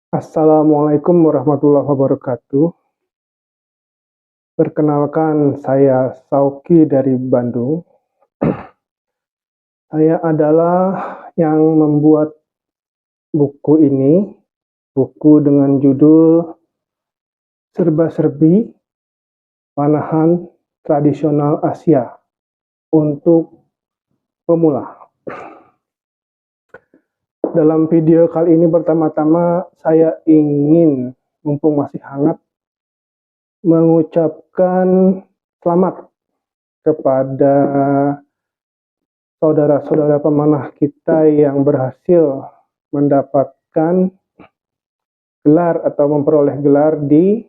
Assalamualaikum warahmatullahi wabarakatuh. Perkenalkan, saya Sauki dari Bandung. Saya adalah yang membuat buku ini, buku dengan judul Serba-serbi Panahan Tradisional Asia untuk Pemula. Dalam video kali ini pertama-tama saya ingin, mumpung masih hangat, mengucapkan selamat kepada saudara-saudara pemanah kita yang berhasil mendapatkan gelar atau memperoleh gelar di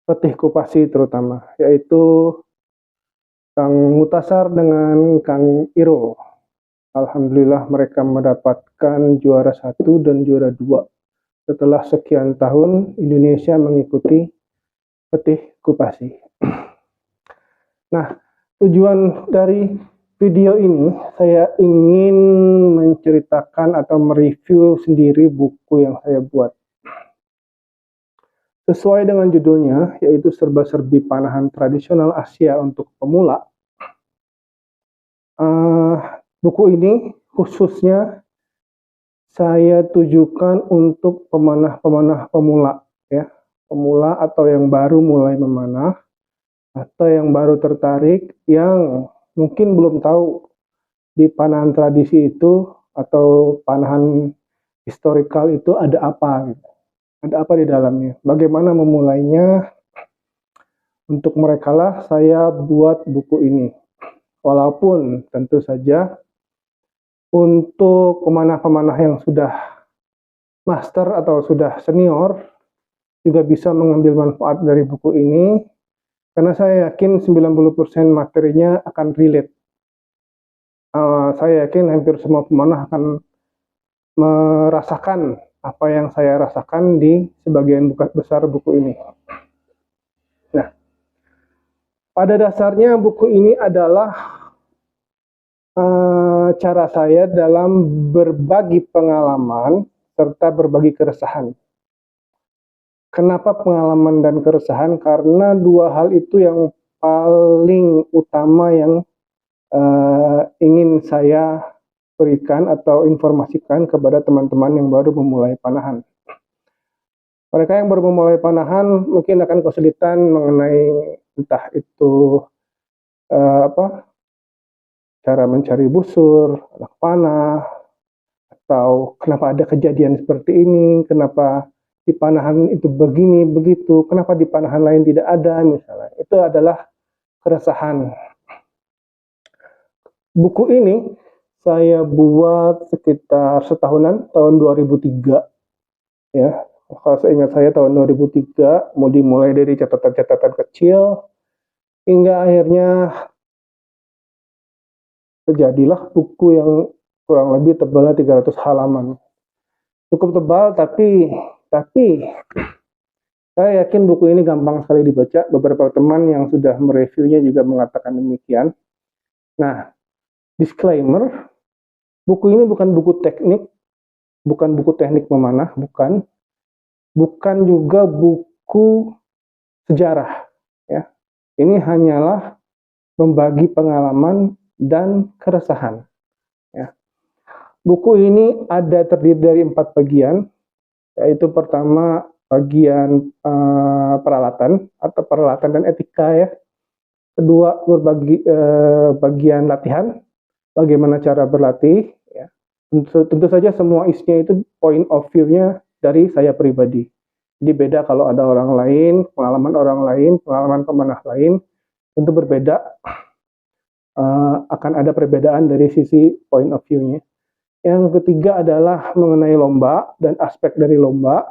Petih Kupasi terutama, yaitu Kang Mutasar dengan Kang Iro. Alhamdulillah mereka mendapatkan juara 1 dan juara 2 setelah sekian tahun Indonesia mengikuti Petih Kupasi. Nah, tujuan dari video ini saya ingin menceritakan atau mereview sendiri buku yang saya buat. Sesuai dengan judulnya, yaitu Serba-serbi Panahan Tradisional Asia untuk Pemula. Buku ini khususnya saya tujukan untuk pemanah-pemanah pemula, ya, pemula atau yang baru mulai memanah, atau yang baru tertarik, yang mungkin belum tahu di panahan tradisi itu atau panahan historikal itu ada apa, gitu. Ada apa di dalamnya, bagaimana memulainya. Untuk mereka lah saya buat buku ini. Walaupun tentu saja untuk pemanah-pemanah yang sudah master atau sudah senior juga bisa mengambil manfaat dari buku ini, karena saya yakin 90% materinya akan relate. Saya yakin hampir semua pemanah akan merasakan apa yang saya rasakan di sebagian besar buku ini. Nah, pada dasarnya buku ini adalah cara saya dalam berbagi pengalaman serta berbagi keresahan. Kenapa pengalaman dan keresahan? Karena dua hal itu yang paling utama yang ingin saya berikan atau informasikan kepada teman-teman yang baru memulai panahan. Mereka yang baru memulai panahan mungkin akan kesulitan mengenai entah itu cara mencari busur, anak panah, atau kenapa ada kejadian seperti ini, kenapa di panahan itu begini, begitu, kenapa di panahan lain tidak ada, misalnya. Itu adalah keresahan. Buku ini saya buat sekitar setahunan, tahun 2003. Ya, kalau seingat saya tahun 2003, mau dimulai dari catatan-catatan kecil, hingga akhirnya terjadilah buku yang kurang lebih tebalnya 300 halaman. Cukup tebal, tapi saya yakin buku ini gampang sekali dibaca. Beberapa teman yang sudah mereviewnya juga mengatakan demikian. Nah, disclaimer, buku ini bukan buku teknik, bukan buku teknik memanah, bukan juga buku sejarah. Ya, ini hanyalah membagi pengalaman dan keresahan. Ya. Buku ini terdiri dari 4 bagian, yaitu pertama bagian peralatan atau peralatan dan etika, ya. Kedua, bagian latihan, bagaimana cara berlatih, ya. Tentu saja semua isinya itu point of view-nya dari saya pribadi. Jadi beda kalau ada orang lain, pengalaman orang lain, pengalaman pemanah lain, tentu berbeda, akan ada perbedaan dari sisi point of view-nya. Yang ketiga adalah mengenai lomba dan aspek dari lomba,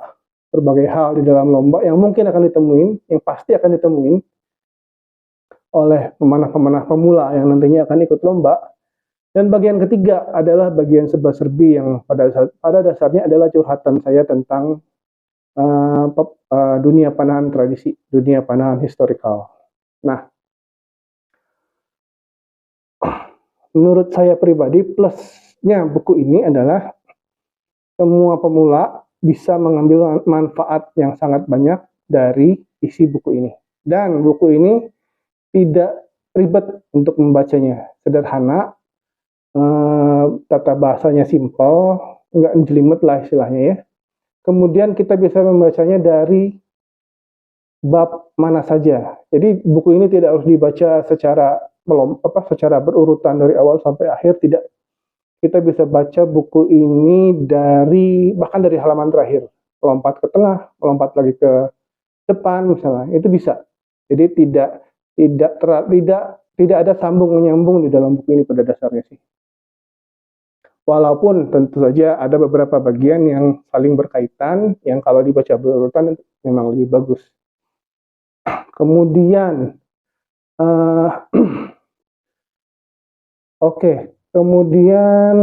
berbagai hal di dalam lomba yang mungkin akan ditemuin, yang pasti akan ditemuin oleh pemanah-pemanah pemula yang nantinya akan ikut lomba. Dan bagian ketiga adalah bagian serba-serbi yang pada dasarnya adalah curhatan saya tentang dunia panahan tradisi, dunia panahan historikal. Nah, menurut saya pribadi plusnya buku ini adalah semua pemula bisa mengambil manfaat yang sangat banyak dari isi buku ini. Dan buku ini tidak ribet untuk membacanya, sederhana, tata bahasanya simpel, nggak jelimet lah istilahnya ya. Kemudian kita bisa membacanya dari bab mana saja. Jadi buku ini tidak harus dibaca secara berurutan dari awal sampai akhir, tidak. Kita bisa baca buku ini bahkan dari halaman terakhir, melompat ke tengah, melompat lagi ke depan misalnya, itu bisa. Jadi tidak ada sambung menyambung di dalam buku ini pada dasarnya sih. Walaupun tentu saja ada beberapa bagian yang saling berkaitan, yang kalau dibaca berurutan memang lebih bagus. Kemudian, kemudian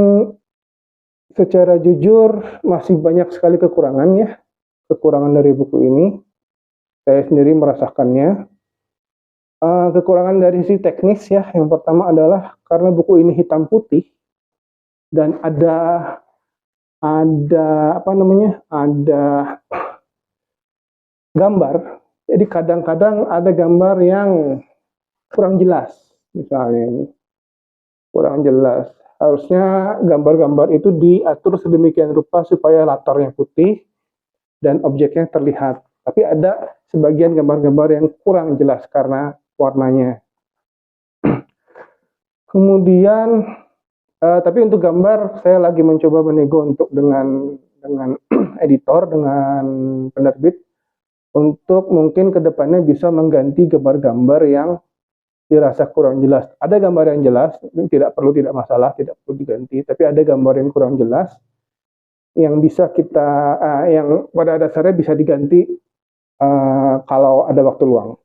secara jujur masih banyak sekali kekurangannya, kekurangan dari buku ini. Saya sendiri merasakannya. Kekurangan dari sisi teknis ya, yang pertama adalah karena buku ini hitam putih dan ada gambar. Jadi kadang-kadang ada gambar yang kurang jelas, misalnya ini kurang jelas. Harusnya gambar-gambar itu diatur sedemikian rupa supaya latarnya putih dan objeknya terlihat. Tapi ada sebagian gambar-gambar yang kurang jelas karena warnanya. Kemudian, tapi untuk gambar saya lagi mencoba menego untuk dengan editor, dengan penerbit, untuk mungkin kedepannya bisa mengganti gambar-gambar yang dirasa kurang jelas. Ada gambar yang jelas, tidak masalah, tidak perlu diganti, tapi ada gambar yang kurang jelas yang bisa yang pada dasarnya bisa diganti kalau ada waktu luang.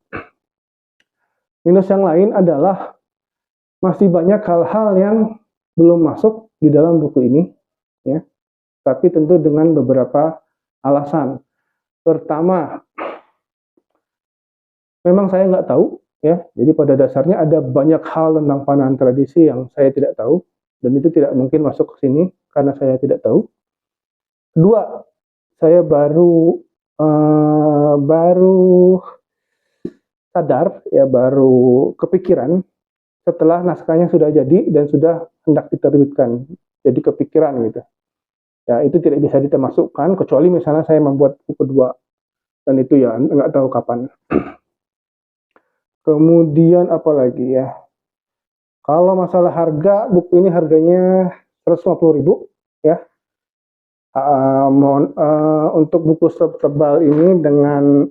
Minus yang lain adalah masih banyak hal-hal yang belum masuk di dalam buku ini, ya. Tapi tentu dengan beberapa alasan. Pertama, memang saya nggak tahu, ya. Jadi pada dasarnya ada banyak hal tentang panahan tradisi yang saya tidak tahu, dan itu tidak mungkin masuk ke sini karena saya tidak tahu. Kedua, saya baru sadar, ya, baru kepikiran setelah naskahnya sudah jadi dan sudah hendak diterbitkan. Jadi kepikiran gitu. Ya, itu tidak bisa ditermasukkan kecuali misalnya saya membuat buku kedua, dan itu ya nggak tahu kapan. Kemudian apa lagi ya? Kalau masalah harga, buku ini harganya 150.000 ya. Untuk buku tebal ini dengan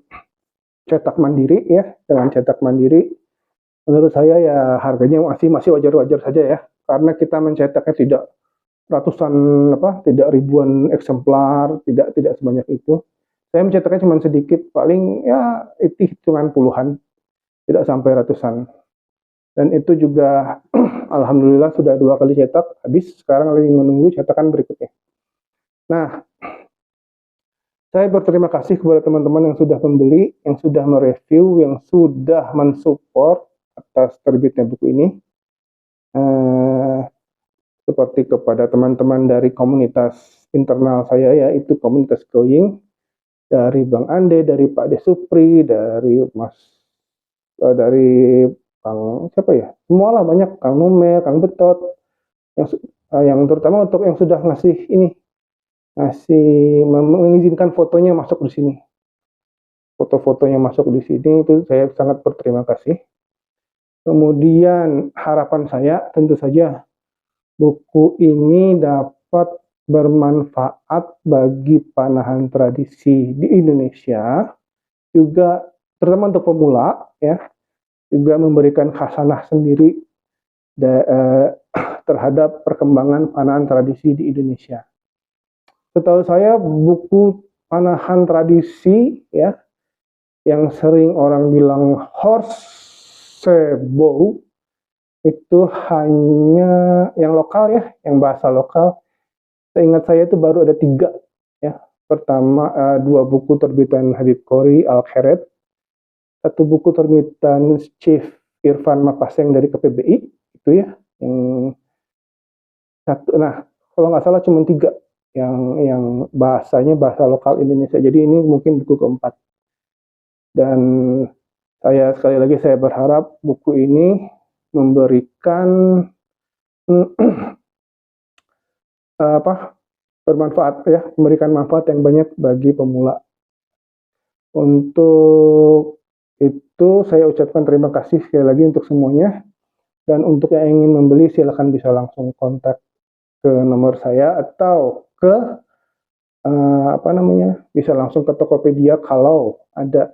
cetak mandiri ya, menurut saya ya harganya masih wajar-wajar saja ya, karena kita mencetaknya tidak tidak ribuan eksemplar, tidak sebanyak itu. Saya mencetaknya cuma sedikit, paling ya itu hitungan puluhan, tidak sampai ratusan. Dan itu juga alhamdulillah sudah 2 kali cetak habis, sekarang lagi menunggu cetakan berikutnya. Nah, saya berterima kasih kepada teman-teman yang sudah membeli, yang sudah mereview, yang sudah mensupport atas terbitnya buku ini. Seperti kepada teman-teman dari komunitas internal saya, yaitu komunitas Going, dari Bang Ande, dari Pak Desupri, dari Bang siapa ya? Semualah banyak, Kang Numel, Kang Betot, yang terutama untuk yang sudah mengizinkan fotonya masuk di sini. Foto-fotonya masuk di sini, itu saya sangat berterima kasih. Kemudian harapan saya tentu saja buku ini dapat bermanfaat bagi panahan tradisi di Indonesia, juga terutama untuk pemula ya, juga memberikan khasanah sendiri terhadap perkembangan panahan tradisi di Indonesia. Setahu saya buku panahan tradisi ya, yang sering orang bilang horsebow, itu hanya yang lokal ya, yang bahasa lokal. Seingat saya itu baru ada 3 ya. Pertama 2 buku terbitan Habib Khoury Al-Khairad, 1 buku terbitan Chief Irfan Mapaseng dari KPBI itu ya, yang satu. Nah, kalau nggak salah cuma 3 yang bahasanya bahasa lokal Indonesia. Jadi ini mungkin buku keempat. Dan sekali lagi saya berharap buku ini memberikan bermanfaat ya, memberikan manfaat yang banyak bagi pemula. Untuk itu saya ucapkan terima kasih sekali lagi untuk semuanya. Dan untuk yang ingin membeli silahkan bisa langsung kontak ke nomor saya atau ke bisa langsung ke Tokopedia kalau ada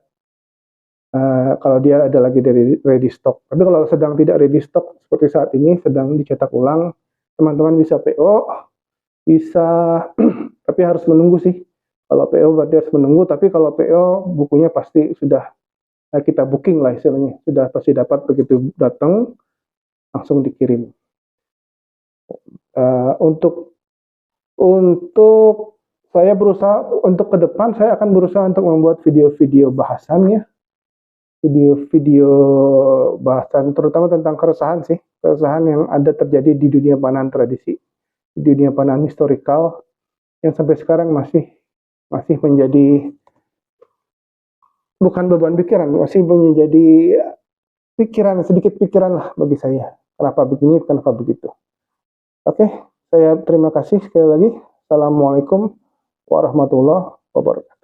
kalau dia ada lagi dari ready stock. Tapi kalau sedang tidak ready stock seperti saat ini sedang dicetak ulang, teman-teman bisa PO, bisa tapi harus menunggu sih. Kalau PO berarti harus menunggu, tapi kalau PO bukunya pasti sudah kita booking lah istilahnya, sudah pasti dapat begitu datang langsung dikirim. Untuk saya berusaha untuk ke depan saya akan berusaha untuk membuat video-video bahasannya, video-video bahasan terutama tentang keresahan yang ada terjadi di dunia panahan tradisi, di dunia panahan historikal yang sampai sekarang masih menjadi bukan beban pikiran, masih menjadi sedikit pikiran lah bagi saya. Kenapa begini, kenapa begitu. Oke, saya terima kasih sekali lagi. Assalamualaikum warahmatullahi wabarakatuh.